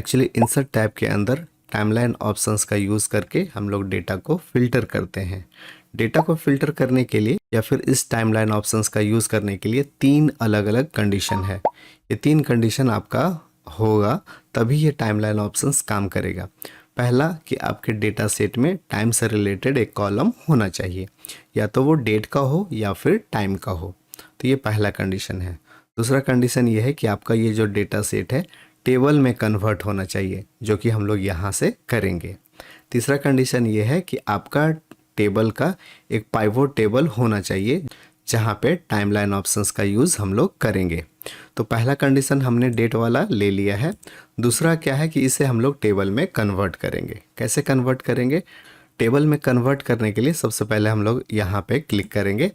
Actually insert tab के अंदर timeline options का यूज़ करके हम लोग डेटा को फिल्टर करते हैं। डेटा को फिल्टर करने के लिए या फिर इस टाइमलाइन ऑप्शंस का यूज़ करने के लिए 3 अलग अलग कंडीशन है। ये 3 कंडीशन आपका होगा तभी ये टाइमलाइन ऑप्शंस काम करेगा। पहला कि आपके डेटा सेट में टाइम से रिलेटेड एक कॉलम होना चाहिए, या तो वो डेट का हो या फिर टाइम का हो। तो ये पहला कंडीशन है। दूसरा कंडीशन ये है कि आपका ये जो डेटा सेट है टेबल में कन्वर्ट होना चाहिए, जो कि हम लोग यहाँ से करेंगे। तीसरा कंडीशन ये है कि आपका टेबल का एक पाइवोट टेबल होना चाहिए जहाँ पे टाइमलाइन ऑप्शंस का यूज़ हम लोग करेंगे। तो पहला कंडीशन हमने डेट वाला ले लिया है। दूसरा क्या है कि इसे हम लोग टेबल में कन्वर्ट करेंगे। कैसे कन्वर्ट करेंगे? टेबल में कन्वर्ट करने के लिए सबसे पहले हम लोग यहाँ पे क्लिक करेंगे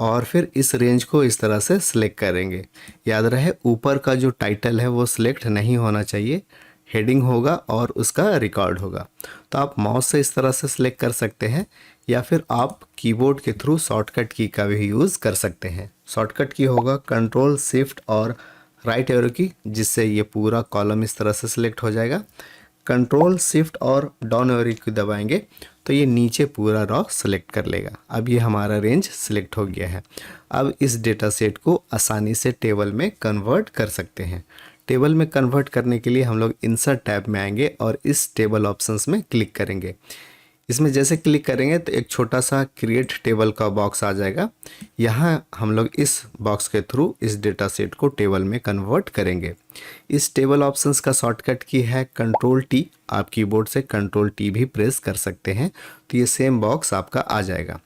और फिर इस रेंज को इस तरह से सिलेक्ट करेंगे। याद रहे ऊपर का जो टाइटल है वो सिलेक्ट नहीं होना चाहिए, हेडिंग होगा और उसका रिकॉर्ड होगा। तो आप माउस से इस तरह से सिलेक्ट कर सकते हैं या फिर आप कीबोर्ड के थ्रू शॉर्टकट की का भी यूज़ कर सकते हैं। शॉर्टकट की होगा कंट्रोल शिफ्ट और राइट एरो की, जिससे ये पूरा कॉलम इस तरह से सिलेक्ट हो जाएगा। कंट्रोल शिफ्ट और डाउन एरो की दबाएंगे तो ये नीचे पूरा रॉ सेलेक्ट कर लेगा। अब ये हमारा रेंज सिलेक्ट हो गया है। अब इस डेटा सेट को आसानी से टेबल में कन्वर्ट कर सकते हैं। टेबल में कन्वर्ट करने के लिए हम लोग इंसर्ट टैब में आएंगे और इस टेबल ऑप्शंस में क्लिक करेंगे। इसमें जैसे क्लिक करेंगे तो एक छोटा सा क्रिएट टेबल का बॉक्स आ जाएगा। यहाँ हम लोग इस बॉक्स के थ्रू इस डेटा सेट को टेबल में कन्वर्ट करेंगे। इस टेबल ऑप्शंस का शॉर्टकट की है कंट्रोल टी। आप कीबोर्ड से कंट्रोल टी भी प्रेस कर सकते हैं तो ये सेम बॉक्स आपका आ जाएगा।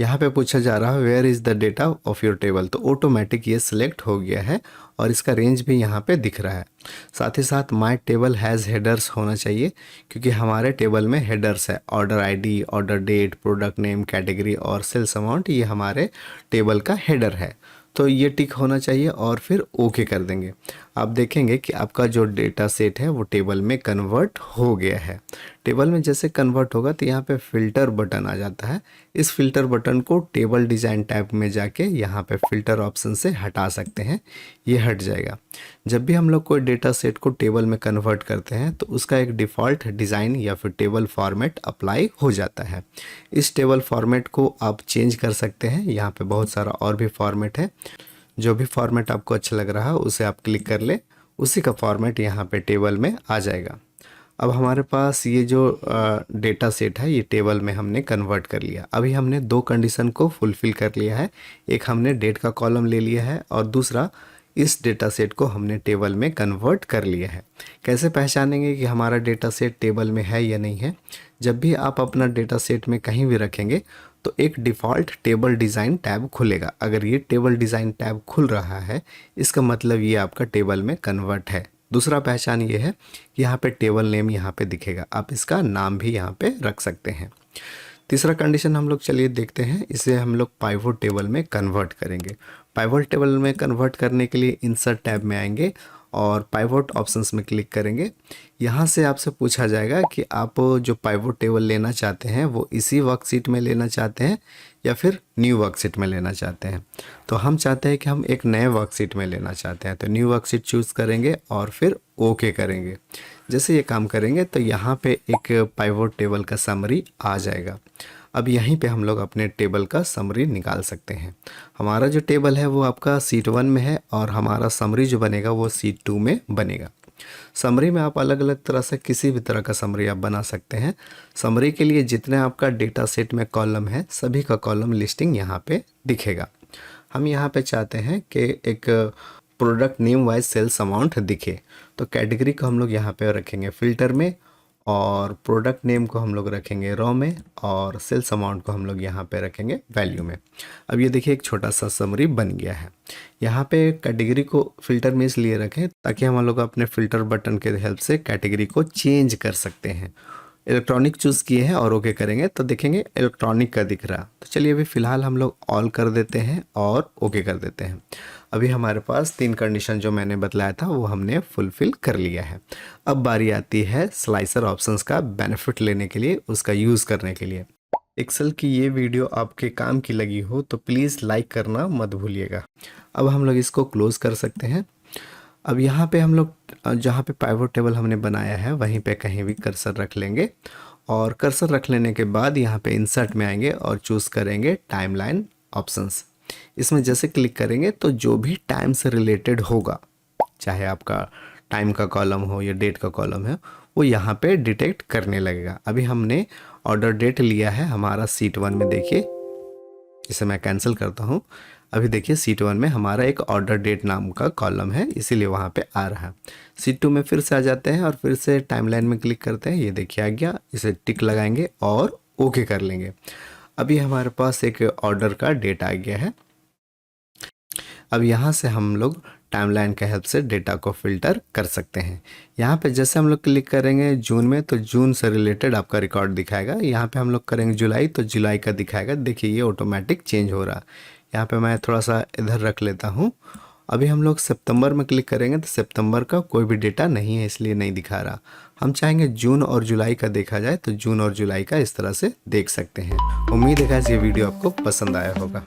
यहाँ पे पूछा जा रहा है where is the data of your table, तो ऑटोमेटिक ये सिलेक्ट हो गया है और इसका रेंज भी यहाँ पे दिख रहा है। साथ ही साथ माय टेबल हैज़ हेडर्स होना चाहिए, क्योंकि हमारे टेबल में हेडर्स है। Order ID, order date, product name, category और सेल्स अमाउंट, ये हमारे टेबल का हेडर है। तो ये टिक होना चाहिए और फिर ओके कर देंगे। आप देखेंगे कि आपका जो डेटा सेट है वो टेबल में कन्वर्ट हो गया है। टेबल में जैसे कन्वर्ट होगा तो यहाँ पे फ़िल्टर बटन आ जाता है। इस फिल्टर बटन को टेबल डिज़ाइन टैब में जाके यहाँ पे फ़िल्टर ऑप्शन से हटा सकते हैं, ये हट जाएगा। जब भी हम लोग कोई डेटा सेट को टेबल में कन्वर्ट करते हैं तो उसका एक डिफ़ॉल्ट डिज़ाइन या फिर टेबल फॉर्मेट अप्लाई हो जाता है। इस टेबल फॉर्मेट को आप चेंज कर सकते हैं। यहाँ पे बहुत सारा और भी फॉर्मेट है। जो भी फॉर्मेट आपको अच्छा लग रहा है उसे आप क्लिक कर ले, उसी का फॉर्मेट यहाँ पे टेबल में आ जाएगा। अब हमारे पास ये जो डेटा सेट है ये टेबल में हमने कन्वर्ट कर लिया। अभी हमने 2 कंडीशन को फुलफ़िल कर लिया है। एक हमने डेट का कॉलम ले लिया है और दूसरा इस डेटा सेट को हमने टेबल में कन्वर्ट कर लिया है। कैसे पहचानेंगे कि हमारा डेटा सेट टेबल में है या नहीं है? जब भी आप अपना डेटा सेट में कहीं भी रखेंगे तो एक डिफ़ॉल्ट टेबल डिज़ाइन टैब खुलेगा। अगर ये टेबल डिज़ाइन टैब खुल रहा है इसका मतलब ये आपका टेबल में कन्वर्ट है। दूसरा पहचान ये है कि यहाँ पे टेबल नेम यहाँ पे दिखेगा, आप इसका नाम भी यहाँ पे रख सकते हैं। तीसरा कंडीशन हम लोग चलिए देखते हैं, इसे हम लोग पाइवोट टेबल में कन्वर्ट करेंगे। पाइवोट टेबल में कन्वर्ट करने के लिए इंसर्ट टैब में आएंगे और पाइवोट ऑप्शंस में क्लिक करेंगे। यहाँ से आपसे पूछा जाएगा कि आप जो पाइवोट टेबल लेना चाहते हैं वो इसी वर्कशीट में लेना चाहते हैं या फिर न्यू वर्कशीट में लेना चाहते हैं। तो हम चाहते हैं कि हम एक नए वर्कशीट में लेना चाहते हैं, तो न्यू वर्कशीट चूज़ करेंगे और फिर ओके करेंगे। जैसे ये काम करेंगे तो यहाँ पे एक पाइवोट टेबल का समरी आ जाएगा। अब यहीं पे हम लोग अपने टेबल का समरी निकाल सकते हैं। हमारा जो टेबल है वो आपका शीट 1 में है और हमारा समरी जो बनेगा वो शीट 2 में बनेगा। समरी में आप अलग अलग तरह से किसी भी तरह का समरी आप बना सकते हैं। समरी के लिए जितने आपका डेटा सेट में कॉलम है सभी का कॉलम लिस्टिंग यहाँ पे दिखेगा। हम यहाँ पे चाहते हैं कि एक product name wise sales amount दिखे, तो कैटेगरी को हम लोग यहाँ पे रखेंगे फ़िल्टर में और प्रोडक्ट नेम को हम लोग रखेंगे रॉ में और सेल्स अमाउंट को हम लोग यहाँ पे रखेंगे वैल्यू में। अब ये देखिए एक छोटा सा समरी बन गया है। यहाँ पे कैटेगरी को फ़िल्टर में इसलिए रखें ताकि हम लोग अपने फ़िल्टर बटन के हेल्प से कैटेगरी को चेंज कर सकते हैं। इलेक्ट्रॉनिक चूज़ किए हैं और ओके करेंगे तो देखेंगे इलेक्ट्रॉनिक का दिख रहा। तो चलिए अभी फ़िलहाल हम लोग ऑल कर देते हैं और ओके कर देते हैं। अभी हमारे पास 3 कंडीशन जो मैंने बतलाया था वो हमने फुलफ़िल कर लिया है। अब बारी आती है स्लाइसर ऑप्शंस का बेनिफिट लेने के लिए, उसका यूज़ करने के लिए। एक्सेल की ये वीडियो आपके काम की लगी हो तो प्लीज़ लाइक करना मत भूलिएगा। अब हम लोग इसको क्लोज़ कर सकते हैं। अब यहाँ पे हम लोग जहाँ पे पाइवट टेबल हमने बनाया है वहीं पे कहीं भी कर्सर रख लेंगे, और कर्सर रख लेने के बाद यहाँ पे इंसर्ट में आएंगे और चूज़ करेंगे टाइमलाइन ऑप्शंस। इसमें जैसे क्लिक करेंगे तो जो भी टाइम से रिलेटेड होगा, चाहे आपका टाइम का कॉलम हो या डेट का कॉलम है, वो यहाँ पे डिटेक्ट करने लगेगा। अभी हमने ऑर्डर डेट लिया है हमारा सीट 1 में, देखिए इसे मैं कैंसिल करता हूँ। अभी देखिए सीट 1 में हमारा एक ऑर्डर डेट नाम का कॉलम है, इसीलिए वहाँ पे आ रहा है। सीट 2 में फिर से आ जाते हैं और फिर से टाइमलाइन में क्लिक करते हैं, ये देखिए आ गया। इसे टिक लगाएंगे और ओके कर लेंगे। अभी हमारे पास एक ऑर्डर का डेट आ गया है। अब यहाँ से हम लोग टाइमलाइन के हेल्प से डेटा को फिल्टर कर सकते हैं। यहाँ पे जैसे हम लोग क्लिक करेंगे जून में तो जून से रिलेटेड आपका रिकॉर्ड दिखाएगा। यहाँ पे हम लोग करेंगे जुलाई तो जुलाई का दिखाएगा। देखिए ये ऑटोमेटिक चेंज हो रहा। यहाँ पे मैं थोड़ा सा इधर रख लेता हूँ। अभी हम लोग सितंबर में क्लिक करेंगे तो सितंबर का कोई भी डेटा नहीं है, इसलिए नहीं दिखा रहा। हम चाहेंगे जून और जुलाई का देखा जाए तो जून और जुलाई का इस तरह से देख सकते हैं। उम्मीद है गाइस ये वीडियो आपको पसंद आया होगा।